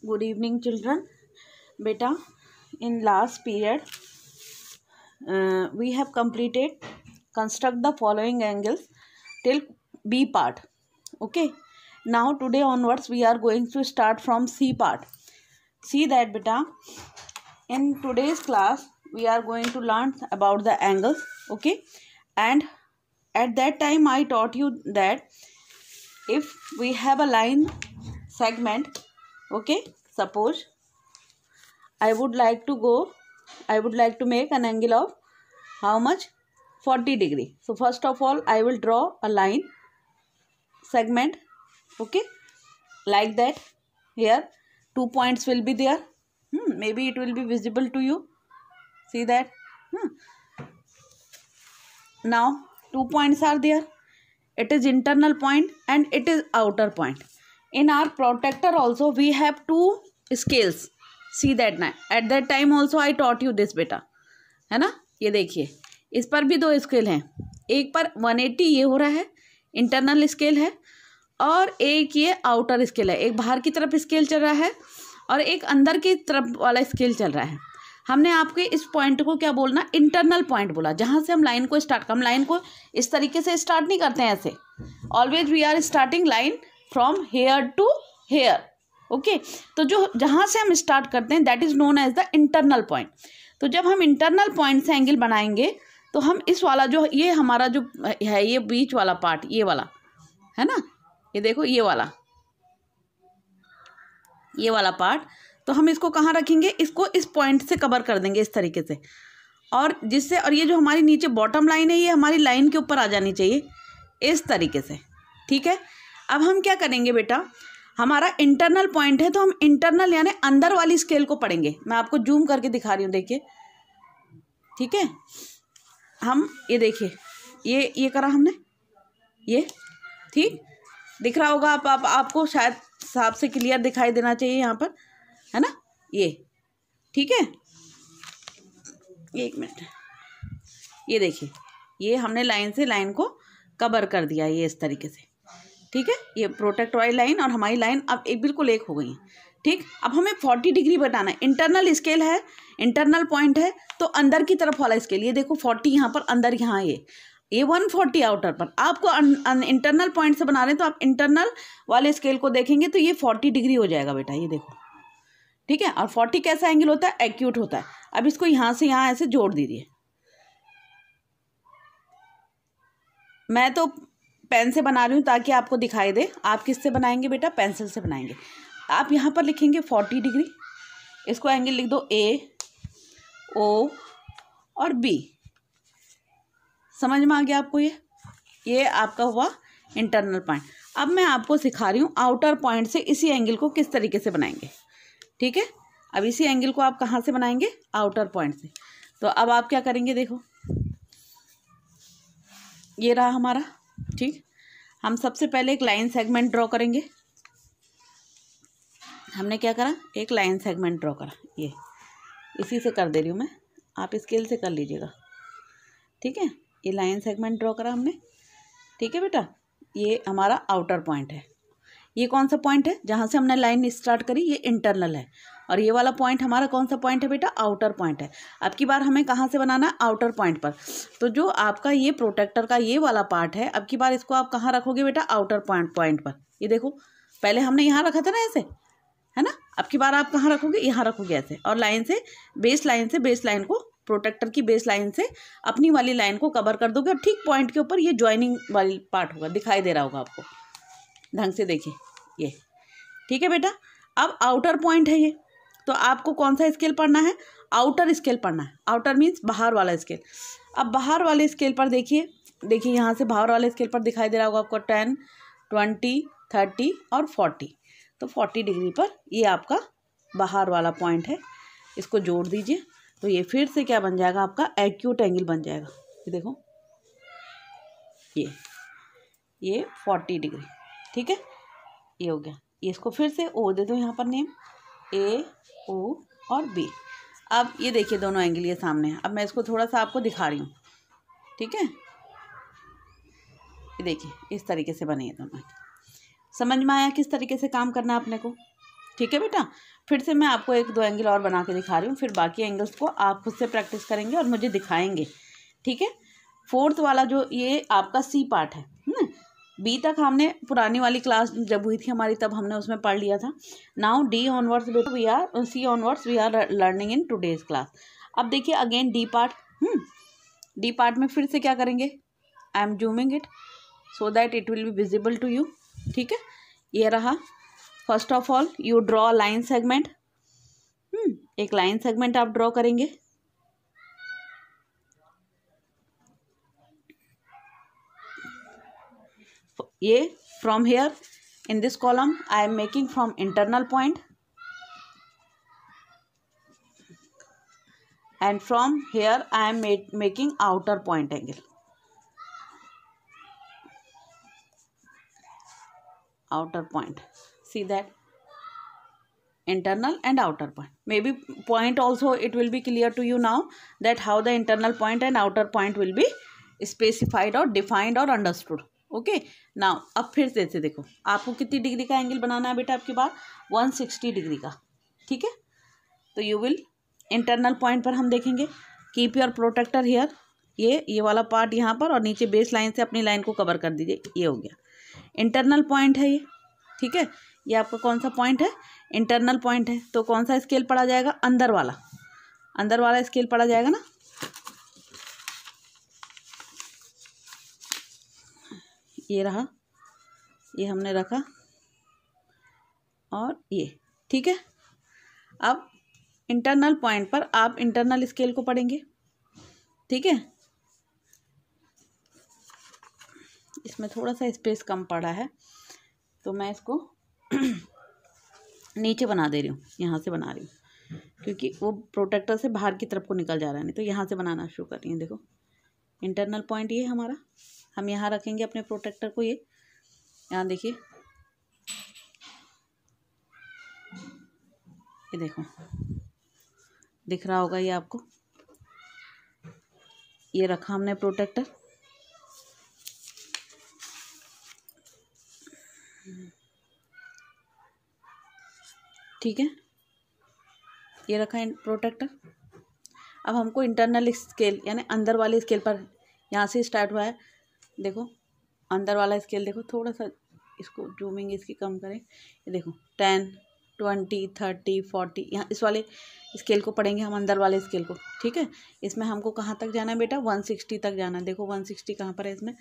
Good evening, children. Beta, in last period, we have completed construct the following angles till B part. Okay. Now today onwards we are going to start from C part. See that, beta. In today's class we are going to learn about the angles. Okay. And at that time I taught you that if we have a line segment, okay, suppose I would like to make an angle of how much? 40 degree. So first of all I will draw a line segment, okay, like that. Here 2 points will be there. Maybe it will be visible to you. See that? Now 2 points are there. It is internal point and it is outer point. In our protractor also we have two scales. See that now. At that time also I taught you this, beta. है ना? ये देखिए, इस पर भी दो scale हैं. एक पर 180 ये हो रहा है, इंटरनल स्केल है, और एक ये आउटर स्केल है. एक बाहर की तरफ स्केल चल रहा है और एक अंदर की तरफ वाला स्केल चल रहा है. हमने आपके इस पॉइंट को क्या बोलना? इंटरनल पॉइंट बोला, जहाँ से हम लाइन को स्टार्ट. हम लाइन को इस तरीके से स्टार्ट नहीं करते हैं ऐसे. Always we are starting line from here to here. Okay, तो जो जहाँ से हम स्टार्ट करते हैं that is known as the internal point. तो जब हम इंटरनल पॉइंट से एंगल बनाएंगे तो हम इस वाला जो ये हमारा जो है ये बीच वाला पार्ट, ये वाला है ना, ये देखो ये वाला पार्ट, तो हम इसको कहाँ रखेंगे? इसको इस पॉइंट से कवर कर देंगे इस तरीके से, और जिससे, और ये जो हमारी नीचे बॉटम लाइन है ये हमारी लाइन के ऊपर आ जानी चाहिए इस तरीके से. ठीक है. अब हम क्या करेंगे बेटा, हमारा इंटरनल पॉइंट है तो हम इंटरनल यानी अंदर वाली स्केल को पढ़ेंगे. मैं आपको जूम करके दिखा रही हूँ, देखिए. ठीक है. हम ये देखिए, ये करा हमने, ये ठीक दिख रहा होगा. आपको शायद साफ से क्लियर दिखाई देना चाहिए यहाँ पर, है ना, ये. ठीक है. एक मिनट, ये देखिए, ये हमने लाइन से लाइन को कवर कर दिया ये इस तरीके से. ठीक है. ये प्रोटेक्ट वाली लाइन और हमारी लाइन अब बिल्कुल एक हो गई है. ठीक. अब हमें 40 डिग्री बताना है. इंटरनल स्केल है, इंटरनल पॉइंट है, तो अंदर की तरफ वाला स्केल, ये देखो 40 यहाँ पर अंदर, यहाँ ये 140 आउटर पर. आपको इंटरनल पॉइंट से बना रहे हैं तो आप इंटरनल वाले स्केल को देखेंगे तो ये 40 डिग्री हो जाएगा बेटा, ये देखो. ठीक है. और 40 कैसा एंगल होता है? एक्यूट होता है. अब इसको यहाँ से यहाँ ऐसे जोड़ दीजिए. मैं तो पेन से बना रही हूँ ताकि आपको दिखाई दे. आप किससे बनाएंगे बेटा? पेंसिल से बनाएंगे. आप यहाँ पर लिखेंगे 40 डिग्री. इसको एंगल लिख दो ए, ओ और बी. समझ में आ गया आपको? ये आपका हुआ इंटरनल पॉइंट. अब मैं आपको सिखा रही हूँ आउटर पॉइंट से इसी एंगल को किस तरीके से बनाएंगे. ठीक है. अब इसी एंगल को आप कहाँ से बनाएंगे? आउटर पॉइंट से. तो अब आप क्या करेंगे? देखो, ये रहा हमारा. ठीक. हम सबसे पहले एक लाइन सेगमेंट ड्रॉ करेंगे. हमने क्या करा? एक लाइन सेगमेंट ड्रॉ करा. ये इसी से कर दे रही हूँ मैं, आप स्केल से कर लीजिएगा. ठीक है. ये लाइन सेगमेंट ड्रॉ करा हमने. ठीक है बेटा. ये हमारा आउटर पॉइंट है. ये कौन सा पॉइंट है? जहाँ से हमने लाइन स्टार्ट करी ये इंटरनल है, और ये वाला पॉइंट हमारा कौन सा पॉइंट है बेटा? आउटर पॉइंट है. अब की बार हमें कहाँ से बनाना है? आउटर पॉइंट पर. तो जो आपका ये प्रोटेक्टर का ये वाला पार्ट है, अब की बार इसको आप कहाँ रखोगे बेटा? आउटर पॉइंट पर. ये देखो, पहले हमने यहाँ रखा था ना ऐसे, है ना. अब की बार आप कहाँ रखोगे? यहाँ रखोगे ऐसे, और लाइन से बेस लाइन को, प्रोटेक्टर की बेस लाइन से अपनी वाली लाइन को कवर कर दोगे, और ठीक पॉइंट के ऊपर ये ज्वाइनिंग वाली पार्ट होगा. दिखाई दे रहा होगा आपको, ढंग से देखिए ये. ठीक है बेटा. अब आउटर पॉइंट है ये, तो आपको कौन सा स्केल पढ़ना है? आउटर स्केल पढ़ना है. आउटर मीन्स बाहर वाला स्केल. अब बाहर वाले स्केल पर देखिए, यहाँ से बाहर वाले स्केल पर दिखाई दे रहा होगा आपको 10, 20, 30 और 40. तो 40 डिग्री पर ये आपका बाहर वाला पॉइंट है. इसको जोड़ दीजिए तो ये फिर से क्या बन जाएगा? आपका एक्यूट एंगल बन जाएगा. ये देखो, ये 40 डिग्री. ठीक है. ये हो गया. ये इसको फिर से ओ दे दो यहाँ पर नेम, ए, ओ और बी. अब ये देखिए दोनों एंगल ये सामने है. अब मैं इसको थोड़ा सा आपको दिखा रही हूँ. ठीक है. ये देखिए इस तरीके से बने ये दोनों. समझ में आया किस तरीके से काम करना है अपने को? ठीक है बेटा। फिर से मैं आपको एक दो एंगल और बना के दिखा रही हूँ, फिर बाकी एंगल्स को आप खुद से प्रैक्टिस करेंगे और मुझे दिखाएंगे, ठीक है। फोर्थ वाला जो ये आपका सी पार्ट है ना, बी तक हमने पुरानी वाली क्लास जब हुई थी हमारी तब हमने उसमें पढ़ लिया था। Now D onwards we are C onwards we are learning in today's class. अब देखिए again D part, D part में फिर से क्या करेंगे, I am zooming it so that it will be visible to you, ठीक है। ये रहा। First of all you draw line segment, एक लाइन सेगमेंट आप ड्रॉ करेंगे। ये from here in this column I am making from internal point and from here I am making outer point angle, outer point, see that internal and outer point, maybe point also it will be clear to you now that how the internal point and outer point will be specified or defined or understood, okay। now अब फिर से देखो आपको कितनी degree का angle बनाना है बेटा, आपके पास 160 डिग्री का, ठीक है। तो यू विल इंटरनल पॉइंट पर हम देखेंगे, कीप योर प्रोटेक्टर हियर, ये वाला पार्ट यहाँ पर और नीचे बेस लाइन से अपनी लाइन को कवर कर दीजिए, ये हो गया इंटरनल पॉइंट है ये, ठीक है। ये आपका कौन सा पॉइंट है, इंटरनल पॉइंट है। तो कौन सा स्केल पड़ा जाएगा, अंदर वाला स्केल पड़ा जाएगा ना। ये रहा, ये हमने रखा और ये, ठीक है। अब इंटरनल पॉइंट पर आप इंटरनल स्केल को पढ़ेंगे, ठीक है। इसमें थोड़ा सा स्पेस कम पड़ा है तो मैं इसको नीचे बना दे रही हूँ, यहाँ से बना रही हूँ क्योंकि वो प्रोटेक्टर से बाहर की तरफ को निकल जा रहा है, नहीं तो यहाँ से बनाना शुरू कर रही हूँ। देखो इंटरनल पॉइंट ये हमारा, हम यहाँ रखेंगे अपने प्रोटेक्टर को, ये यहाँ देखिए, ये देखो दिख रहा होगा ये आपको, ये रखा हमने प्रोटेक्टर, ठीक है। ये रखा है प्रोटेक्टर। अब हमको इंटरनल स्केल यानी अंदर वाले स्केल पर, यहाँ से स्टार्ट हुआ है, देखो अंदर वाला स्केल, देखो थोड़ा सा इसको जूमिंग इसकी कम करें, ये देखो 10 20 30 40, यहाँ इस वाले स्केल को पढ़ेंगे हम, अंदर वाले स्केल को, ठीक है। इसमें हमको कहाँ तक जाना है बेटा, 160 तक जाना है। देखो 160 कहाँ पर है इसमें,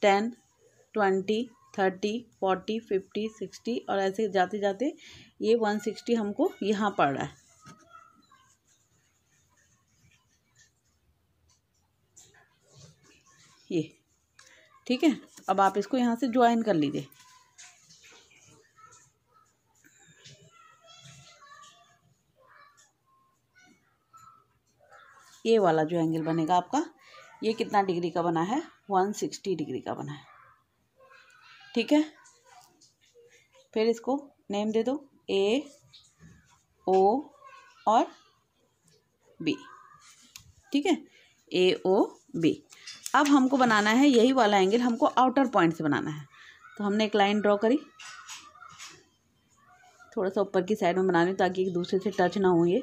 10 20 30 40 50 60 और ऐसे जाते जाते ये 160 हमको यहाँ पड़ रहा है, ये, ठीक है। अब आप इसको यहाँ से ज्वाइन कर लीजिए, ये वाला जो एंगल बनेगा आपका, ये कितना डिग्री का बना है, 160 डिग्री का बना है, ठीक है। फिर इसको नेम दे दो ए ओ और बी, ठीक है, ए ओ बी। अब हमको बनाना है यही वाला एंगल, हमको आउटर पॉइंट से बनाना है। तो हमने एक लाइन ड्रॉ करी, थोड़ा सा ऊपर की साइड में बना रही हूँ ताकि एक दूसरे से टच ना हो ये,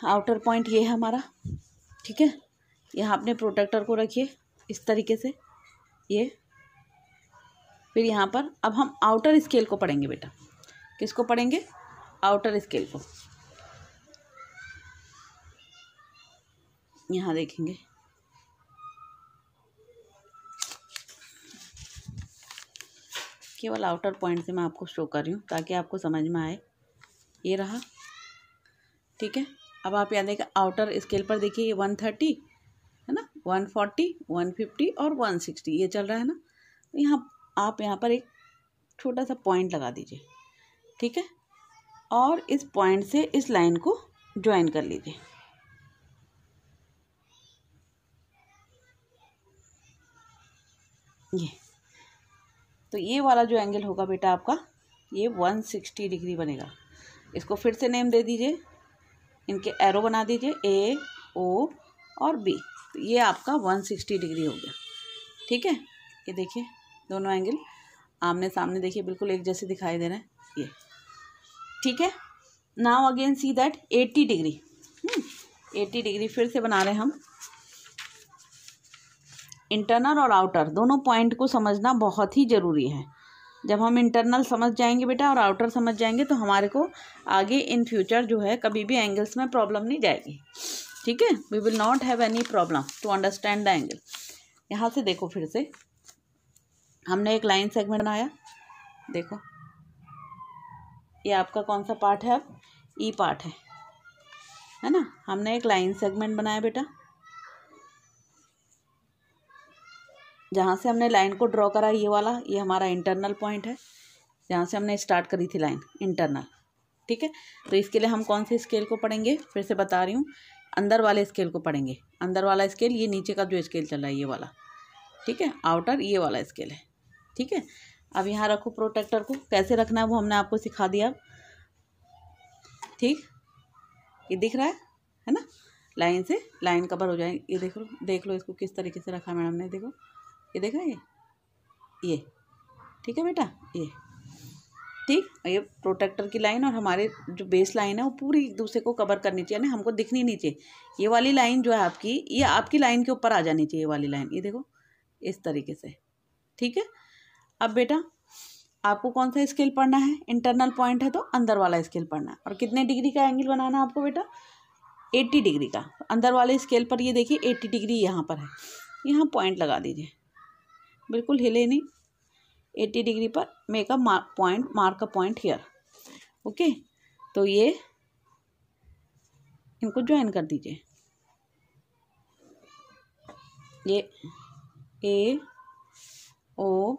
आउटर पॉइंट ये है हमारा, ठीक है। यहाँ अपने प्रोटेक्टर को रखिए इस तरीके से, ये फिर यहाँ पर अब हम आउटर स्केल को पढ़ेंगे बेटा, किसको पढ़ेंगे, आउटर स्केल को। यहाँ देखेंगे केवल आउटर पॉइंट से मैं आपको शो कर रही हूँ ताकि आपको समझ में आए, ये रहा, ठीक है। अब आप यहाँ देखिए आउटर स्केल पर देखिए, ये 130 है ना, 140 150 और 160 ये चल रहा है ना। तो यहाँ आप यहाँ पर एक छोटा सा पॉइंट लगा दीजिए, ठीक है, और इस पॉइंट से इस लाइन को ज्वाइन कर लीजिए, ये। तो ये वाला जो एंगल होगा बेटा आपका, ये 160 डिग्री बनेगा। इसको फिर से नेम दे दीजिए, इनके एरो बना दीजिए, ए ओ और बी, तो ये आपका 160 डिग्री हो गया। ठीक है, ये देखिए दोनों एंगल आमने सामने देखिए बिल्कुल एक जैसे दिखाई दे रहे हैं ये। ठीक है, now again see that 80 degree. 80 degree फिर से बना रहे हैं हम। इंटरनल और आउटर दोनों पॉइंट को समझना बहुत ही ज़रूरी है। जब हम इंटरनल समझ जाएंगे बेटा और आउटर समझ जाएंगे तो हमारे को आगे इन फ्यूचर जो है कभी भी एंगल्स में प्रॉब्लम नहीं जाएगी। ठीक है, we will not have any problem to understand the angle. यहाँ से देखो फिर से हमने एक लाइन सेगमेंट बनाया। देखो ये आपका कौन सा पार्ट है, अब ई पार्ट है ना। हमने एक लाइन सेगमेंट बनाया बेटा, जहाँ से हमने लाइन को ड्रॉ करा ये वाला, ये हमारा इंटरनल पॉइंट है जहाँ से हमने स्टार्ट करी थी लाइन इंटरनल। ठीक है, तो इसके लिए हम कौन से स्केल को पढ़ेंगे, फिर से बता रही हूँ, अंदर वाले स्केल को पढ़ेंगे। अंदर वाला स्केल ये नीचे का जो स्केल चल रहा है ये वाला। ठीक है, आउटर ये वाला स्केल है। ठीक है, अब यहाँ रखो प्रोटेक्टर को, कैसे रखना है वो हमने आपको सिखा दिया। ठीक, ये दिख रहा है ना, लाइन से लाइन कवर हो जाए। ये देख लो इसको किस तरीके से रखा मैडम ने। देखो ये देखा ये ठीक है बेटा, ये ठीक, ये प्रोटेक्टर की लाइन और हमारे जो बेस लाइन है वो पूरी एक दूसरे को कवर करनी चाहिए, यानी हमको दिखनी नहीं चाहिए। ये वाली लाइन जो है आपकी, ये आपकी लाइन के ऊपर आ जानी चाहिए, ये वाली लाइन। ये देखो इस तरीके से। ठीक है, अब बेटा आपको कौन सा स्केल पढ़ना है, इंटरनल पॉइंट है तो अंदर वाला स्केल पढ़ना है। और कितने डिग्री का एंगल बनाना है आपको बेटा, 80 डिग्री का। अंदर वाले स्केल पर ये देखिए 80 डिग्री यहाँ पर है, यहाँ पॉइंट लगा दीजिए, बिल्कुल हिले नहीं। 80 डिग्री पर make a point, mark a point here. Okay, तो ये इनको ज्वाइन कर दीजिए। ये A O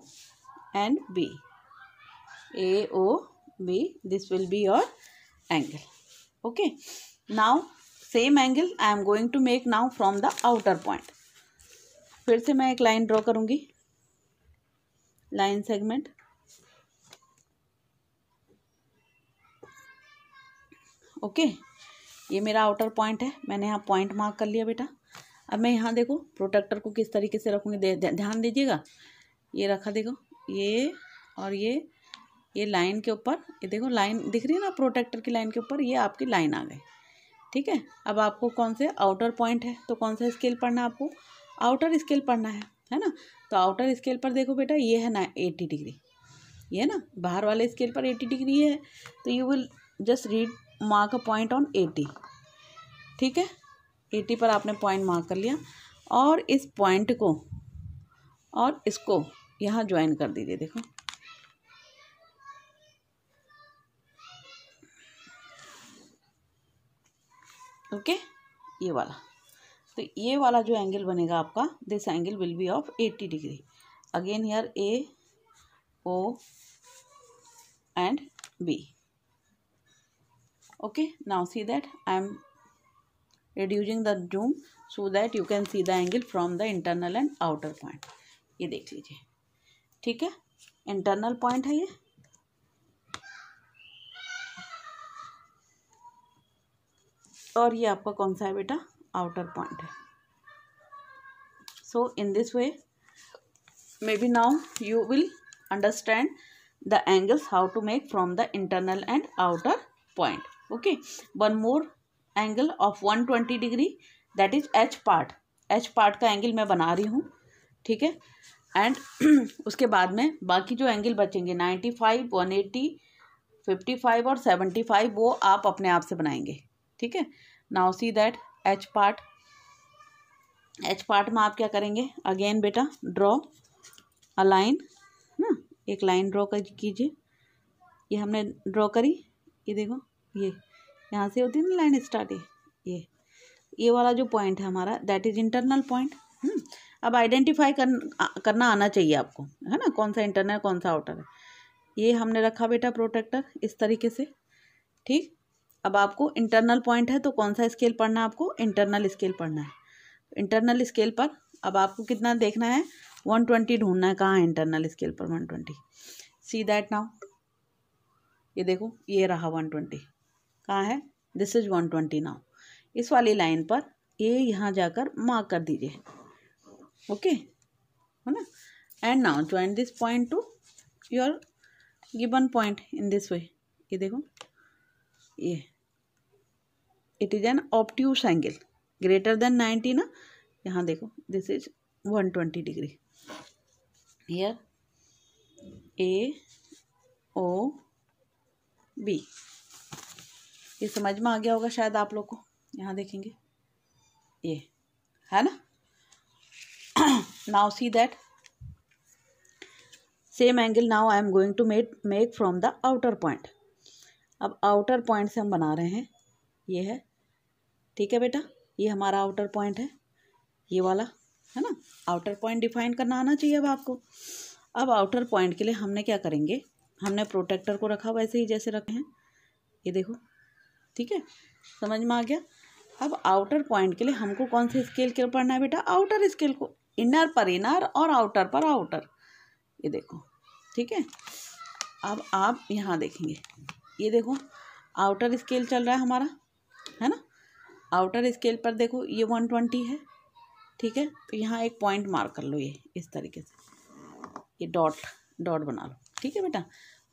and B, A O B, this will be your angle. Okay, now same angle I am going to make now from the outer point. फिर से मैं एक लाइन ड्रॉ करूंगी, लाइन सेगमेंट। ओके, ये मेरा outer point है, मैंने यहाँ पॉइंट मार्क कर लिया बेटा। अब मैं यहाँ देखो प्रोटेक्टर को किस तरीके से रखूँगी, ध्यान दीजिएगा। ये रखा, देखो ये और ये लाइन के ऊपर, ये देखो लाइन दिख रही है ना प्रोटेक्टर की लाइन के ऊपर, ये आपकी लाइन आ गई। ठीक है, अब आपको कौन से आउटर पॉइंट है तो कौन सा स्केल पढ़ना है, आपको आउटर स्केल पढ़ना है ना। तो आउटर स्केल पर देखो बेटा ये है ना 80 डिग्री, ये है ना, बाहर वाले स्केल पर 80 डिग्री है, तो you will just read mark a point on 80। ठीक है, 80 पर आपने पॉइंट मार्क कर लिया और इस पॉइंट को और इसको यहाँ ज्वाइन कर दीजिए। देखो ओके, ये वाला, तो ये वाला जो एंगल बनेगा आपका, this angle will be of 80 degree. Again here A O and B. okay, now see that I am reducing the zoom so that you can see the angle from the internal and outer point। ये देख लीजिए। ठीक है, internal point है ये, और ये आपका कौन सा है बेटा, आउटर पॉइंट है। So in this way may be now you will understand the angles how to make from the internal and outer point. Okay, one more angle of 120 degree, that is H part. H part का angle मैं बना रही हूँ, ठीक है। And उसके बाद में बाकी जो एंगल बचेंगे 95, 180, 55 और 75 वो आप अपने आप से बनाएंगे, ठीक है। Now see that H part, H part में आप क्या करेंगे, अगेन बेटा ड्रॉ अ लाइन ना, एक लाइन ड्रॉ कीजिए। ये हमने ड्रॉ करी, ये देखो ये यहाँ से होती है ना लाइन स्टार्ट, ये वाला जो पॉइंट है हमारा दैट इज इंटरनल पॉइंट। अब आइडेंटिफाई करना आना चाहिए आपको, है ना, कौन सा इंटरनल कौन सा आउटर है। ये हमने रखा बेटा प्रोटेक्टर इस तरीके से, ठीक। अब आपको इंटरनल पॉइंट है तो कौन सा स्केल पढ़ना है, आपको इंटरनल स्केल पढ़ना है। इंटरनल स्केल पर अब आपको कितना देखना है, 120 ढूंढना है। कहाँ है इंटरनल स्केल पर 120, सी दैट नाउ। ये देखो ये रहा 120, कहाँ है, दिस इज 120। नाउ इस वाली लाइन पर ये यहाँ जाकर मार्क कर दीजिए, ओके, है ना। And now join this point to your given point in this way. ये देखो, ये it is an obtuse angle greater than 90 ना, यहाँ देखो this is 120 degree. Here A O B, ये समझ में आ गया होगा शायद आप लोग को। यहाँ देखेंगे ये है ना। Now see that same angle now I am going to make from the outer point. अब आउटर पॉइंट से हम बना रहे हैं, ये है, ठीक है बेटा, ये हमारा आउटर पॉइंट है, ये वाला है ना। आउटर पॉइंट डिफाइन करना आना चाहिए अब आपको। अब आउटर पॉइंट के लिए हमने क्या करेंगे, हमने प्रोटेक्टर को रखा वैसे ही जैसे रखे हैं, ये देखो, ठीक है, समझ में आ गया। अब आउटर पॉइंट के लिए हमको कौन से स्केल के पढ़ना है बेटा, आउटर स्केल को, इनर पर इनर और आउटर पर आउटर, ये देखो, ठीक है। अब आप यहाँ देखेंगे, ये देखो आउटर स्केल चल रहा है हमारा, है ना। आउटर स्केल पर देखो ये 120 है, ठीक है। तो यहाँ एक पॉइंट मार्क कर लो, ये इस तरीके से, ये डॉट बना लो, ठीक है बेटा।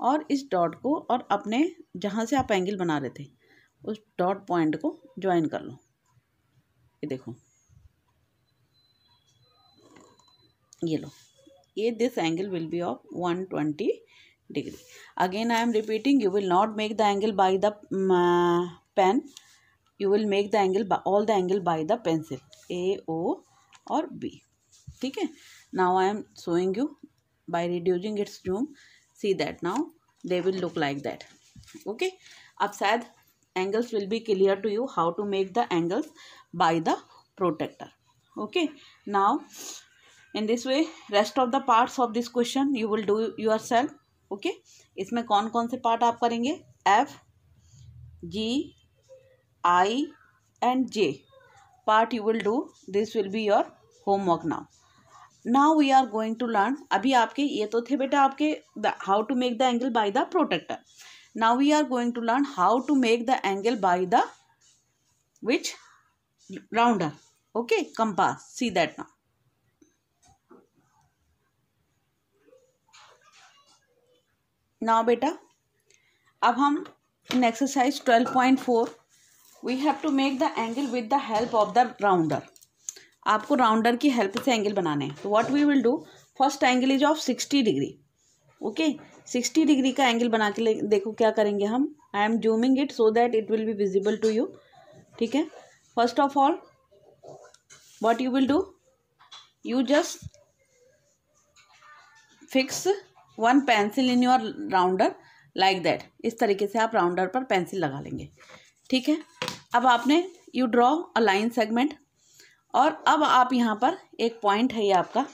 और इस डॉट को और अपने जहाँ से आप एंगल बना रहे थे उस डॉट पॉइंट को ज्वाइन कर लो, ये देखो, ये लो, ये this angle will be of 120 degree. Again I am repeating, you will not make the angle by the pen, you will make the angle by all the angle by the pencil A, O और B, ठीक है। now I am showing you by reducing its zoom, see that now they will look like that, okay। अब शायद angles will be clear to you how to make the angles by the protector, okay। now in this way rest of the parts of this question you will do yourself, okay। इसमें कौन कौन से part आप करेंगे, F, G, I and J part you will do, this will be your homework now। now we are going to learn, अभी आपके ये तो थे बेटा आपके how to make the angle by the protector, now we are going to learn how to make the angle by the which rounder, okay, compass, see that now। now बेटा अब हम in exercise 12.4 we have to make the angle with the help of the rounder। आपको rounder की help से angle बनाने हैं। तो what we will do, first angle is of 60 degree, okay. 60 degree का एंगल बना के देखो क्या करेंगे हम, I am zooming it so that it will be visible to you, ठीक है। First of all what you will do, you just fix one pencil in your rounder like that, इस तरीके से आप राउंडर पर पेंसिल लगा लेंगे, ठीक है। अब आपने you draw a line segment, और अब आप यहाँ पर एक पॉइंट है, ये आपका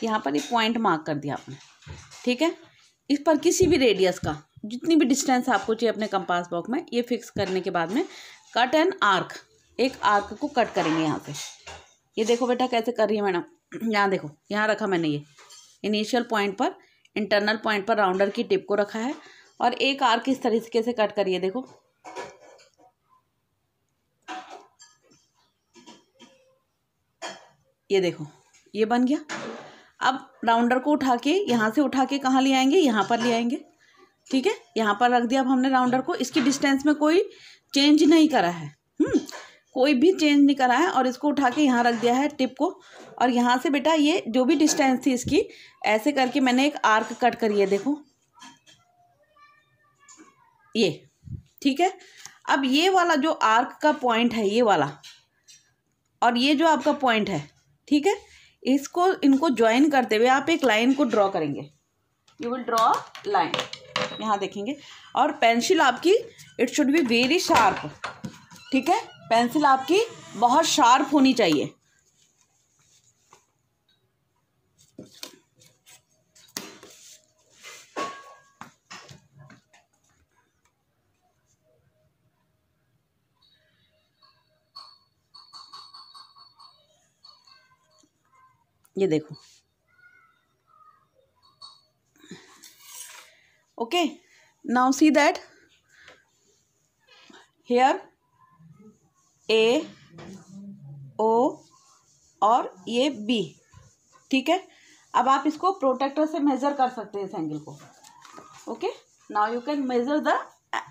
यहाँ पर एक पॉइंट मार्क कर दिया आपने, ठीक है। इस पर किसी भी रेडियस का जितनी भी डिस्टेंस आपको चाहिए अपने कंपास बॉक्स में, ये फिक्स करने के बाद में कट एन आर्क, एक आर्क को कट करेंगे यहाँ से। ये देखो बेटा कैसे कर रही है मैडम, यहाँ देखो, यहाँ रखा मैंने, ये इनिशियल पॉइंट पर, इंटरनल पॉइंट पर राउंडर की टिप को रखा है, और एक आर्क इस तरीके से कट करिए, देखो ये देखो, ये बन गया। अब राउंडर को उठा के यहाँ से उठा के कहाँ ले आएंगे, यहाँ पर ले आएंगे, ठीक है। यहाँ पर रख दिया अब हमने राउंडर को, इसकी डिस्टेंस में कोई चेंज नहीं करा है, कोई भी चेंज नहीं करा है, और इसको उठा के यहाँ रख दिया है टिप को, और यहाँ से बेटा ये जो भी डिस्टेंस थी इसकी, ऐसे करके मैंने एक आर्क कट करी है, देखो ये, ठीक है। अब ये वाला जो आर्क का पॉइंट है, ये वाला, और ये जो आपका पॉइंट है, ठीक है, इसको इनको ज्वाइन करते हुए आप एक लाइन को ड्रॉ करेंगे, यू विल ड्रॉ लाइन, यहाँ देखेंगे। और पेंसिल आपकी it should be very sharp, ठीक है, पेंसिल आपकी बहुत शार्प होनी चाहिए। ये देखो, okay. Now see that here A, ओ और ये बी, ठीक है। अब आप इसको प्रोटेक्टर से मेजर कर सकते हैं इस एंगल को। Okay, now you can measure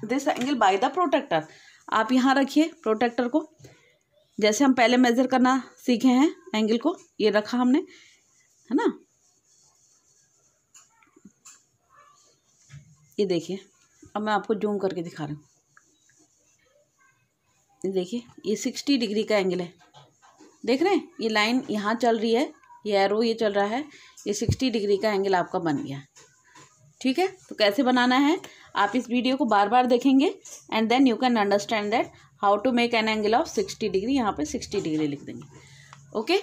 this angle by the protractor. आप यहाँ रखिए प्रोटेक्टर को, जैसे हम पहले मेजर करना सीखे हैं एंगल को, ये रखा हमने, है ना। ये देखिए, अब मैं आपको जूम करके दिखा रही हूँ। ये देखिए, ये 60 डिग्री का एंगल है, देख रहे हैं, ये लाइन यहाँ चल रही है, ये एरो ये चल रहा है, ये 60 डिग्री का एंगल आपका बन गया, ठीक है। तो कैसे बनाना है, आप इस वीडियो को बार बार देखेंगे and then you can understand that how to make an angle of 60 degree. यहाँ पे 60 डिग्री लिख देंगे, ओके।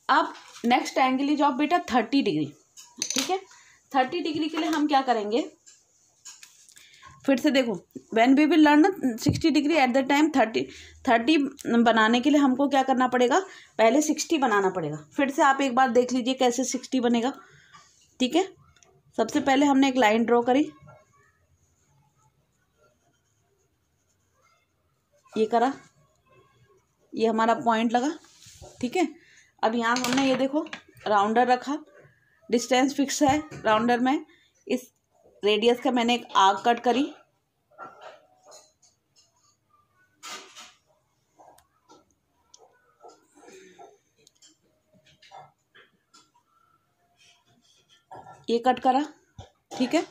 अब नेक्स्ट एंगल इज ऑफ बेटा 30 डिग्री, ठीक है। 30 डिग्री के लिए हम क्या करेंगे, फिर से देखो, when we will learn 60 degree at the time 30 बनाने के लिए हमको क्या करना पड़ेगा, पहले 60 बनाना पड़ेगा। फिर से आप एक बार देख लीजिए कैसे 60 बनेगा, ठीक है। सबसे पहले हमने एक लाइन ड्रॉ करी, ये करा, ये हमारा पॉइंट लगा, ठीक है। अब यहाँ हमने ये देखो राउंडर रखा, डिस्टेंस फिक्स है राउंडर में, इस रेडियस का मैंने एक आर्क कट करी, ये कट करा, ठीक है।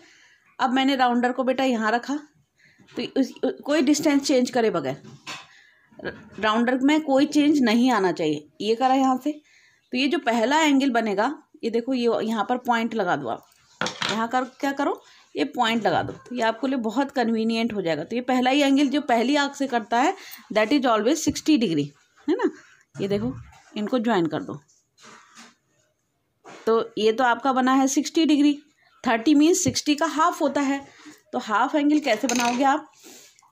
अब मैंने राउंडर को बेटा यहाँ रखा, तो कोई डिस्टेंस चेंज करे बगैर, राउंडर में कोई चेंज नहीं आना चाहिए, ये करा यहाँ से। तो ये जो पहला एंगल बनेगा, ये देखो, ये यहाँ पर पॉइंट लगा दो आप, यहाँ कर क्या करो, ये पॉइंट लगा दो, ये आपको लिए बहुत कन्वीनियंट हो जाएगा। तो ये पहला ही एंगल जो पहली आर्क से करता है दैट इज ऑलवेज 60 डिग्री, है ना। ये देखो, इनको ज्वाइन कर दो, तो ये तो आपका बना है 60 डिग्री। 30 मीन्स 60 का हाफ होता है, तो हाफ एंगल कैसे बनाओगे आप,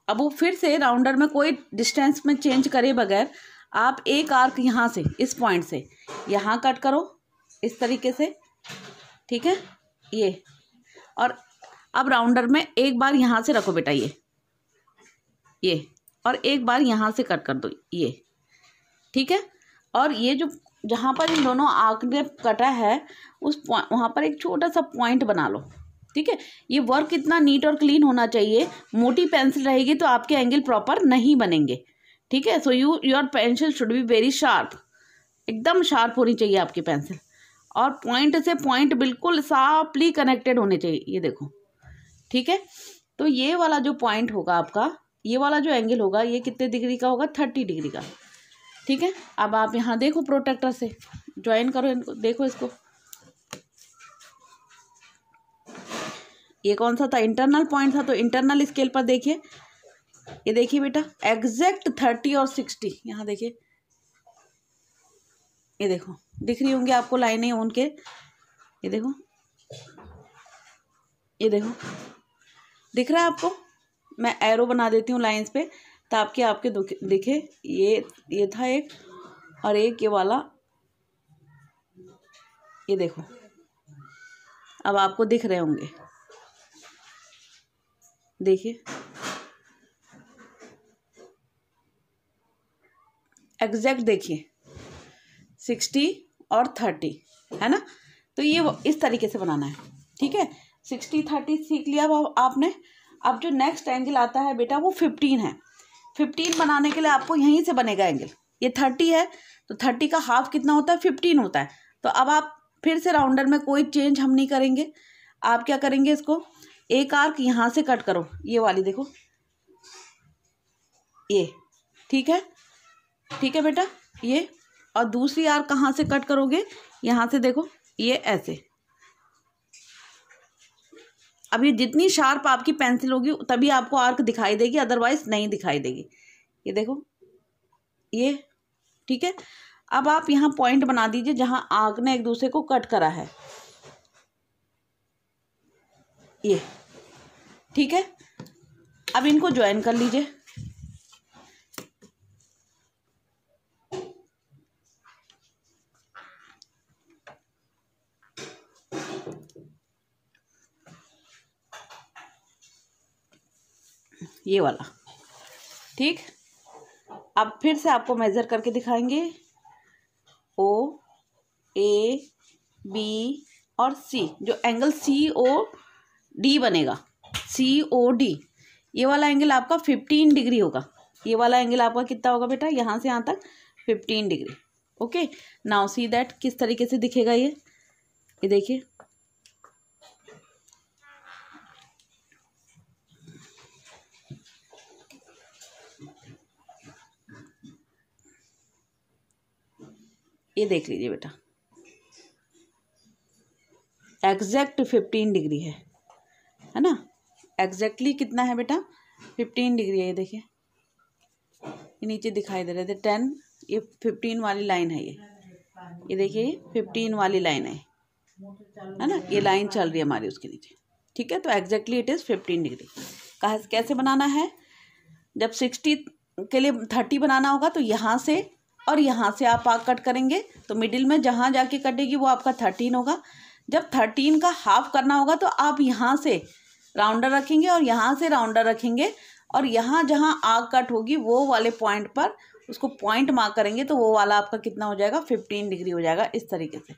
अब वो फिर से राउंडर में कोई डिस्टेंस में चेंज करे बगैर आप एक आर्क यहाँ से, इस पॉइंट से यहाँ कट करो इस तरीके से, ठीक है। ये, और अब राउंडर में एक बार यहाँ से रखो बेटा, ये और एक बार यहाँ से कट कर दो, ये, ठीक है। और ये जो जहाँ पर इन दोनों आर्क ने कटा है उस वहाँ पर एक छोटा सा पॉइंट बना लो, ठीक है। ये वर्क इतना नीट और क्लीन होना चाहिए, मोटी पेंसिल रहेगी तो आपके एंगल प्रॉपर नहीं बनेंगे, ठीक है। So your pencil should be very sharp, एकदम शार्प होनी चाहिए आपकी पेंसिल, और पॉइंट से पॉइंट बिल्कुल शार्पली कनेक्टेड होने चाहिए, ये देखो, ठीक है। तो ये वाला जो पॉइंट होगा आपका, ये वाला जो एंगल होगा, ये कितने डिग्री का होगा, 30 डिग्री का, ठीक है। अब आप यहाँ देखो प्रोटेक्टर से ज्वाइन करो इनको, देखो इसको, ये कौन सा था, इंटरनल पॉइंट था, तो इंटरनल स्केल पर देखिए, ये देखिए बेटा एग्जैक्ट 30 और 60, यहाँ देखिए, ये देखो दिख रही होंगी आपको लाइनें उनके, ये देखो, ये देखो दिख रहा है आपको। मैं एरो बना देती हूँ लाइंस पे ताकि आपके दिखे, ये था एक, और एक ये वाला, ये देखो, अब आपको दिख रहे होंगे, देखिए एग्जैक्ट, देखिए 60 और 30, है ना। तो ये इस तरीके से बनाना है, ठीक है। 60 30 सीख लिया आपने। अब जो नेक्स्ट एंगल आता है बेटा वो 15 है। 15 बनाने के लिए आपको यहीं से बनेगा एंगल, ये 30 है तो 30 का हाफ कितना होता है, 15 होता है। तो अब आप फिर से राउंडर में कोई चेंज हम नहीं करेंगे, आप क्या करेंगे, इसको एक आर्क यहाँ से कट करो, ये वाली देखो, ये, ठीक है, ठीक है बेटा, ये, और दूसरी आर्क कहाँ से कट करोगे, यहाँ से देखो, ये ऐसे। अब ये जितनी शार्प आपकी पेंसिल होगी तभी आपको आर्क दिखाई देगी, अदरवाइज नहीं दिखाई देगी, ये देखो, ये, ठीक है। अब आप यहाँ पॉइंट बना दीजिए जहाँ आर्क ने एक दूसरे को कट करा है, ये, ठीक है। अब इनको ज्वाइन कर लीजिए, ये वाला, ठीक। अब फिर से आपको मेजर करके दिखाएंगे, ओ ए बी और सी, जो एंगल सी ओ डी बनेगा, सी ओ डी, ये वाला एंगल आपका 15 डिग्री होगा। ये वाला एंगल आपका कितना होगा बेटा, यहाँ से यहाँ तक 15 degree. Okay, now see that किस तरीके से दिखेगा ये देखिए, ये देख लीजिए बेटा, एग्जैक्ट 15 डिग्री है ना, एग्जैक्टली कितना है बेटा, 15 डिग्री है। ये देखिए, ये नीचे दिखाई दे रहे थे 10, ये 15 वाली लाइन है ये देखिए, ये 15 वाली लाइन है ना, ये लाइन चल रही है हमारी उसके नीचे। ठीक है, तो एग्जैक्टली इट इज़ 15 डिग्री। कैसे बनाना है, जब 60 के लिए 30 बनाना होगा तो यहाँ से और यहाँ से आप आग कट करेंगे, तो मिडिल में जहाँ जाके कटेगी वो आपका 13 होगा। जब 13 का हाफ करना होगा तो आप यहाँ से राउंडर रखेंगे और यहाँ से राउंडर रखेंगे, और यहाँ जहाँ आग कट होगी वो वाले पॉइंट पर उसको पॉइंट मार्क करेंगे, तो वो वाला आपका कितना हो जाएगा, 15 डिग्री हो जाएगा इस तरीके से।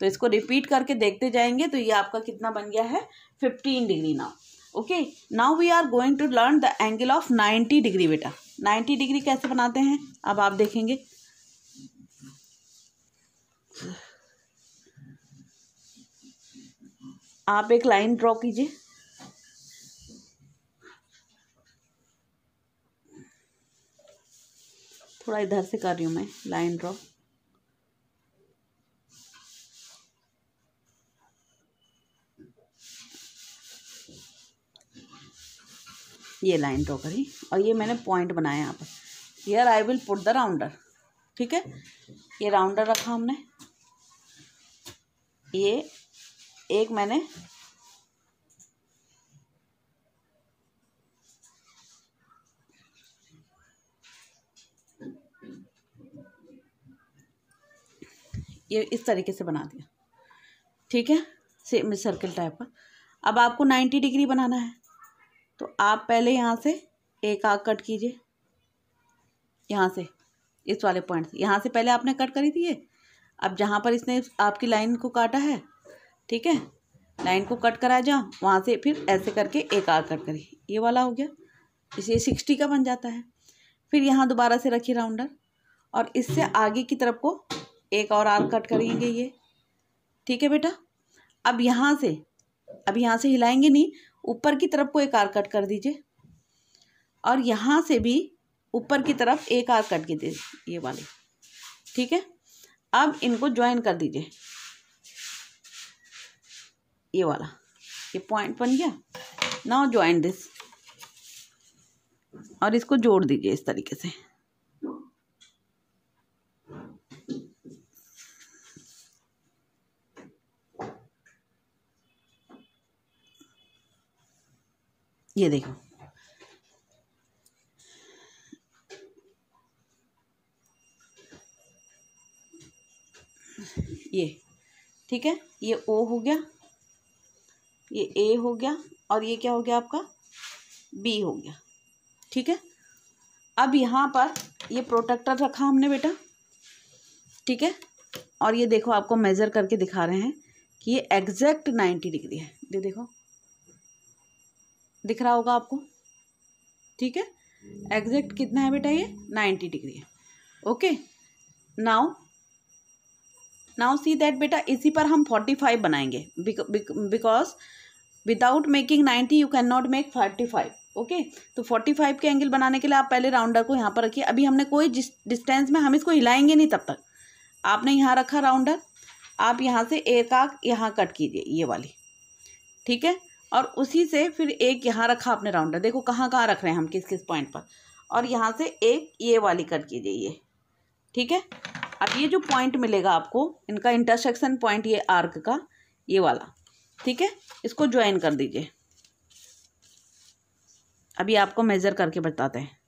तो इसको रिपीट करके देखते जाएंगे, तो ये आपका कितना बन गया है, 15 degree. Now okay, now we are going to learn the angle of 90 degree. बेटा 90 डिग्री कैसे बनाते हैं अब आप देखेंगे। आप एक लाइन ड्रॉ कीजिए, थोड़ा इधर से कर रही हूँ मैं लाइन ड्रॉ। ये लाइन ड्रॉ करी और ये मैंने पॉइंट बनाया यहाँ पर, here I will put the rounder. ठीक है, ये राउंडर रखा हमने, ये एक मैंने ये इस तरीके से बना दिया। ठीक है, सेम सर्कल टाइप का। अब आपको 90 डिग्री बनाना है, तो आप पहले यहाँ से एक आग कट कीजिए, यहाँ से इस वाले पॉइंट से, यहाँ से पहले आपने कट करी थी ये। अब जहाँ पर इसने आपकी लाइन को काटा है, ठीक है, लाइन को कट करा जहाँ, वहाँ से फिर ऐसे करके एक आग कट करी, ये वाला हो गया, इसे 60 का बन जाता है। फिर यहाँ दोबारा से रखिए राउंडर, और इससे आगे की तरफ को एक और आर्क कट करेंगे ये। ठीक है बेटा, अब यहाँ से हिलाएंगे नहीं, ऊपर की तरफ को एक आर्क कट कर दीजिए, और यहाँ से भी ऊपर की तरफ एक आर्क कट कीजिए, ये वाली। ठीक है, अब इनको ज्वाइन कर दीजिए, ये वाला, ये पॉइंट बन गया। नाउ ज्वाइन दिस, और इसको जोड़ दीजिए इस तरीके से। ये देखो, ये ठीक है, ये ओ हो गया, ये ए हो गया, और ये क्या हो गया आपका, बी हो गया। ठीक है, अब यहाँ पर ये प्रोटेक्टर रखा हमने बेटा। ठीक है, और ये देखो आपको मेज़र करके दिखा रहे हैं कि ये एग्जैक्ट 90 डिग्री है। ये देखो, दिख रहा होगा आपको। ठीक है, एग्जैक्ट कितना है बेटा, ये 90 डिग्री है। ओके, नाउ सी दैट बेटा, इसी पर हम 45 बनाएंगे, because without making 90 you can not make 45। Okay, तो 45 के एंगल बनाने के लिए आप पहले राउंडर को यहाँ पर रखिए। अभी हमने कोई डिस्टेंस में हम इसको हिलाएंगे नहीं, तब तक आपने यहाँ रखा राउंडर, आप यहाँ से एक आग यहाँ कट कीजिए, ये वाली। ठीक है, और उसी से फिर एक यहाँ रखा आपने राउंडर, देखो कहाँ कहाँ रख रहे हैं हम, किस किस पॉइंट पर, और यहाँ से एक ये वाली कट कीजिए ये। ठीक है, अब ये जो पॉइंट मिलेगा आपको, इनका इंटरसेक्शन पॉइंट, ये आर्क का ये वाला, ठीक है, इसको ज्वाइन कर दीजिए। अभी आपको मेज़र करके बताते हैं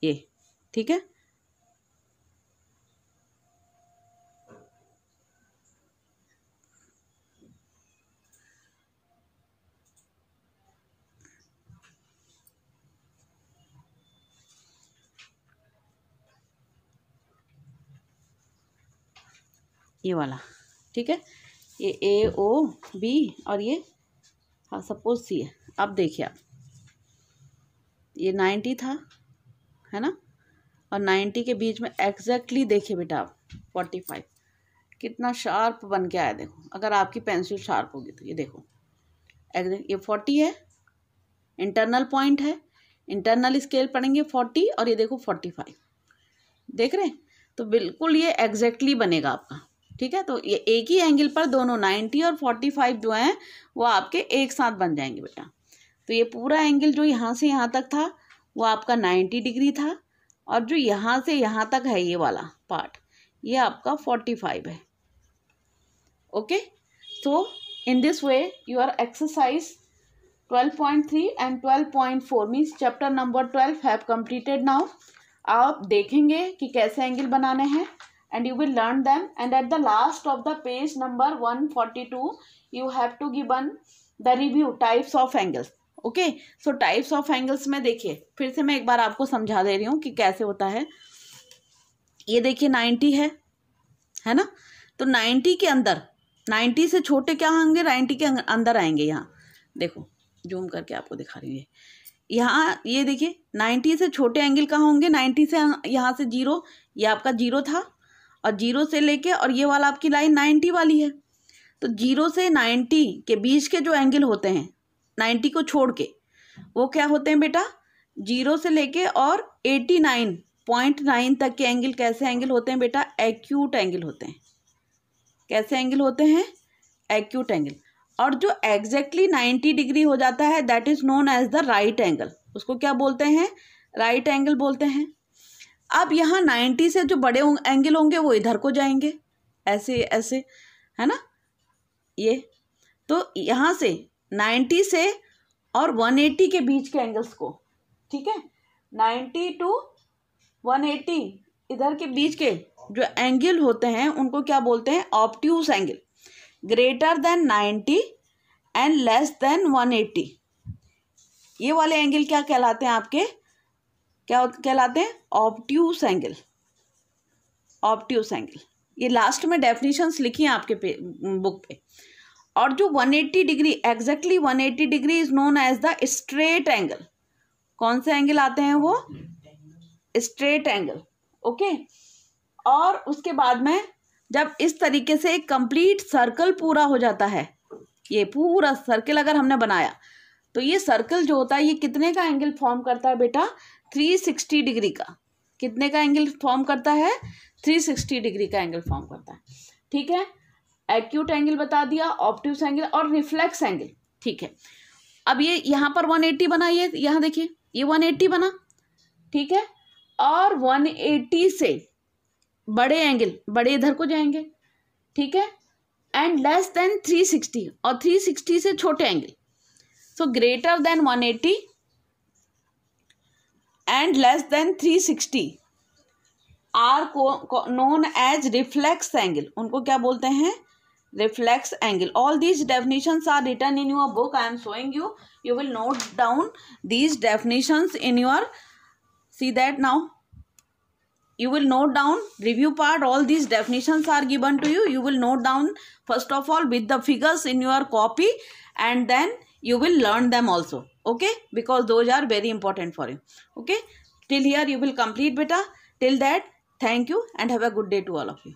ये। ठीक है, ये वाला, ठीक है, ये ए ओ बी और ये हाँ सपोज सी है। अब देखिए आप, ये 90 था, है ना, और 90 के बीच में एग्जैक्टली देखिए बेटा आप 45 कितना शार्प बन के आया। देखो अगर आपकी पेंसिल शार्प होगी तो ये देखो एग्जैक्ट, ये 40 है, इंटरनल पॉइंट है, इंटरनल स्केल पढ़ेंगे 40 और ये देखो 45, देख रहे हैं, तो बिल्कुल ये एग्जैक्टली बनेगा आपका, ठीक है। तो ये एक ही एंगल पर दोनों 90 और 45 जो हैं वो आपके एक साथ बन जाएंगे बेटा। तो ये पूरा एंगल जो यहाँ से यहाँ तक था वो आपका 90 डिग्री था, और जो यहाँ से यहाँ तक है ये वाला पार्ट ये आपका 45 है। Okay, so in this way your exercise 12.3 and 12.4 means chapter number 12 have completed now. आप देखेंगे कि कैसे एंगल बनाने हैं and you will learn them, and at the last of the page number 142 you have to given the review types of angles. okay, so types of angles में देखिए फिर से मैं एक बार आपको समझा दे रही हूँ कि कैसे होता है। ये देखिए 90 है ना, तो 90 के अंदर, 90 से छोटे क्या होंगे, 90 के अंदर आएंगे। यहाँ देखो जूम करके आपको दिखा रही हूँ, यहाँ ये देखिए 90 से छोटे एंगल कहाँ होंगे, 90 से यहाँ से 0, ये आपका 0 था, और 0 से लेके और ये वाला आपकी लाइन 90 वाली है, तो 0 से 90 के बीच के जो एंगल होते हैं 90 को छोड़ के वो क्या होते हैं बेटा, 0 से लेके और 89.9 तक के एंगल कैसे एंगल होते हैं बेटा, एक्यूट एंगल होते हैं। कैसे एंगल होते हैं, एक्यूट एंगल। और जो एग्जैक्टली 90 डिग्री हो जाता है that is known as the right angle, उसको क्या बोलते हैं, राइट एंगल बोलते हैं। अब यहाँ 90 से जो बड़े एंगल होंगे वो इधर को जाएंगे, ऐसे ऐसे, है ना, ये तो यहाँ से 90 से और 180 के बीच के एंगल्स को, ठीक है, 90 to 180 इधर के बीच के जो एंगल होते हैं उनको क्या बोलते हैं, obtuse angle. Greater than 90 and less then 180 ये वाले एंगल क्या कहलाते हैं आपके, क्या कहलाते हैं, ऑब्ट्यूज एंगल। ऑब्ट्यूज एंगल, ये लास्ट में डेफिनेशंस लिखी हैं आपके बुक पे। और जो 180 degree, exactly 180 degree is known as the straight angle. कौन से एंगल आते हैं वो, स्ट्रेट एंगल। ओके, और उसके बाद में जब इस तरीके से एक कंप्लीट सर्कल पूरा हो जाता है, ये पूरा सर्कल अगर हमने बनाया तो ये सर्कल जो होता है ये कितने का एंगल फॉर्म करता है बेटा, 360 डिग्री का। कितने का एंगल फॉर्म करता है, 360 डिग्री का एंगल फॉर्म करता है। ठीक है, एक्यूट एंगल बता दिया, ऑब्ट्यूज एंगल और रिफ्लेक्स एंगल। ठीक है, अब ये यहाँ पर 180 बना, ये यहाँ देखिए ये 180 बना, ठीक है, और 180 से बड़े एंगल, बड़े इधर को जाएंगे, ठीक है, एंड लेस देन 360 और 360 से छोटे angle. So greater than 180 and less than 360 are known as reflex angle. उनको क्या बोलते हैं, reflex angle. All these definitions are written in your book, I am showing you, you will note down these definitions in your, see that now you will note down review part, all these definitions are given to you. You will note down first of all with the figures in your copy and then you will learn them also, okay, because those are very important for you. Okay, till here you will complete beta. Till that, thank you and have a good day to all of you.